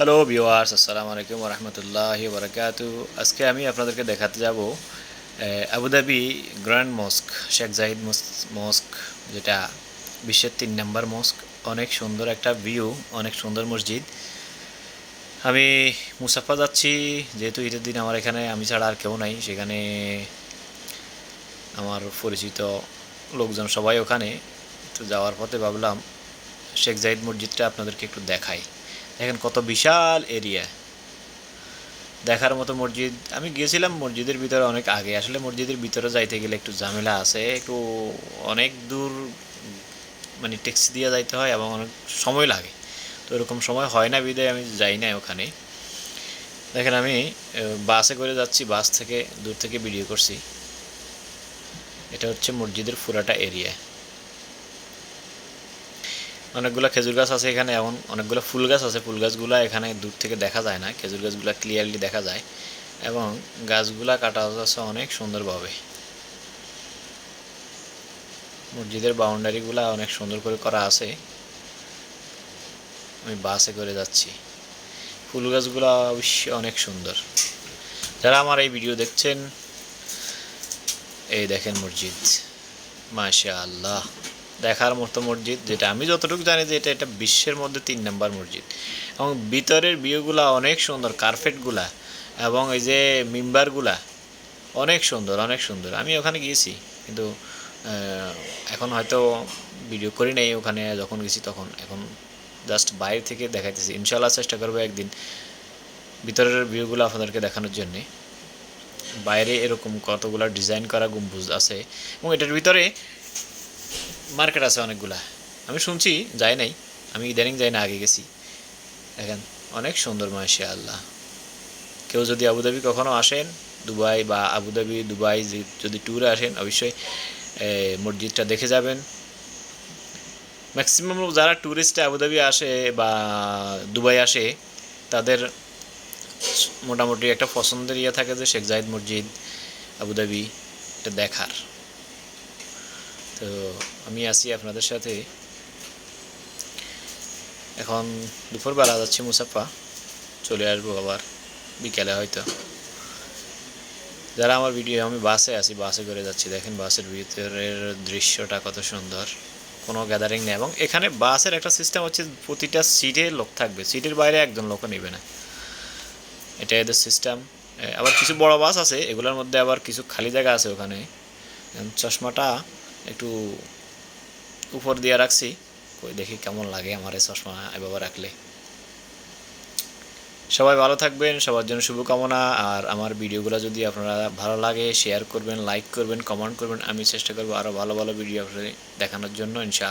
Hello viewers, আসসালামু আলাইকুম ওয়া রাহমাতুল্লাহি ওয়া বারাকাতুহু। আজকে আমি আপনাদেরকে দেখাতে যাব আবুধাবি গ্র্যান্ড মস্ক, শেখ জাহিদ মস্ক, যেটা বিশ্বের ৩ নম্বর মস্ক। অনেক সুন্দর একটা ভিউ, অনেক সুন্দর মসজিদ। আমি মুসাফা যাচ্ছি, যেহেতু ঈদের দিন আমার এখানে আমি ছাড়া আর কেউ নাই। সেখানে আমার পরিচিত লোকজন সবাই ওখানে। তো যাওয়ার পথে ভাবলাম শেখ জাহিদ মসজিদটা আপনাদেরকে একটু দেখাই। দেখেন কত বিশাল এরিয়া, দেখার মতো মসজিদ। আমি গিয়েছিলাম মসজিদের ভিতরে অনেক আগে। আসলে মসজিদের ভিতরে যাইতে গেলে একটু ঝামেলা আছে, একটু অনেক দূর মানে ট্যাক্সি দিয়ে যাইতে হয় এবং অনেক সময় লাগে। তো এরকম সময় হয় না বিদায় আমি যাই না ওখানে। দেখেন আমি বাসে করে যাচ্ছি, বাস থেকে দূর থেকে ভিডিও করছি। এটা হচ্ছে মসজিদের পুরাটা এরিয়া। অনেকগুলো খেজুর গাছ আছে এখানে, এমন অনেকগুলো ফুল গাছ আছে। ফুল গাছগুলো এখানে দূর থেকে দেখা যায় না, খেজুর গাছগুলো ক্লিয়ারলি দেখা যায় এবং গাছগুলা কাটা আছে অনেক সুন্দরভাবে। মসজিদের বাউন্ডারিগুলা অনেক সুন্দর করে করা আছে। আমি বাসে করে যাচ্ছি। ফুল গাছগুলো অবশ্যই অনেক সুন্দর। যারা আমার এই ভিডিও দেখছেন, এই দেখেন মসজিদ, মাশাআল্লাহ, দেখার মতো মসজিদ। যেটা আমি যতটুকু জানি যে এটা বিশ্বের মধ্যে ৩ নম্বর মসজিদ। এবং ভিতরের ভিউগুলা অনেক সুন্দর, কার্পেটগুলা এবং এই যে মিম্বারগুলা অনেক সুন্দর, অনেক সুন্দর। আমি ওখানে গিয়েছি, কিন্তু এখন হয়তো ভিডিও করি নাই ওখানে যখন গেছি তখন। এখন জাস্ট বাইরে থেকে দেখাইতেছি। ইনশাআল্লাহ চেষ্টা করবো একদিন ভিতরের ভিউগুলো আপনাদেরকে দেখানোর জন্যে। বাইরে এরকম কতগুলো ডিজাইন করা গম্বুজ আছে এবং এটার ভিতরে মার্কেট আছে অনেকগুলা। আমি শুনছি, যাই নাই, আমি ইদানিং যাই না, আগে গেছি। দেখেন অনেক সুন্দর, মাশাআল্লাহ। কেউ যদি আবুধাবি কখনো আসেন, দুবাই বা আবুধাবি দুবাই যদি ট্যুরে আসেন, অবশ্যই মসজিদটা দেখে যাবেন। ম্যাক্সিমাম যারা ট্যুরিস্টে আবুধাবি আসে বা দুবাই আসে, তাদের মোটামুটি একটা পছন্দের ইয়ে থাকে যে শেখ জাহিদ মসজিদ, আবুধাবি এটা দেখার। তো আমি আছি আপনাদের সাথে। এখন দুপুরবেলা যাচ্ছি মুসাফা, চলে আসবো আবার বিকেলে হয়তো। যারা আমার ভিডিও, আমি বাসে আছি, বাসে করে যাচ্ছি। দেখেন বাসের ভিতরের দৃশ্যটা কত সুন্দর, কোনো গ্যাদারিং নেই। এবং এখানে বাসের একটা সিস্টেম হচ্ছে প্রতিটা সিটে লোক থাকবে, সিটের বাইরে একজন লোকও নেবে না, এটা এদের সিস্টেম। আবার কিছু বড় বাস আছে, এগুলোর মধ্যে আবার কিছু খালি জায়গা আছে। ওখানে চশমাটা একটু উপর দিয়ে রাখছি, কই দেখি কেমন লাগে আমার এই চশমা এভাবে রাখলে। সবাই ভালো থাকবেন, সবার জন্য শুভকামনা। আর আমার ভিডিওগুলো যদি আপনারা ভালো লাগে, শেয়ার করবেন, লাইক করবেন, কমেন্ট করবেন। আমি চেষ্টা করবো আরও ভালো ভালো ভিডিও আপনাদের দেখানোর জন্য, ইনশাআল্লাহ।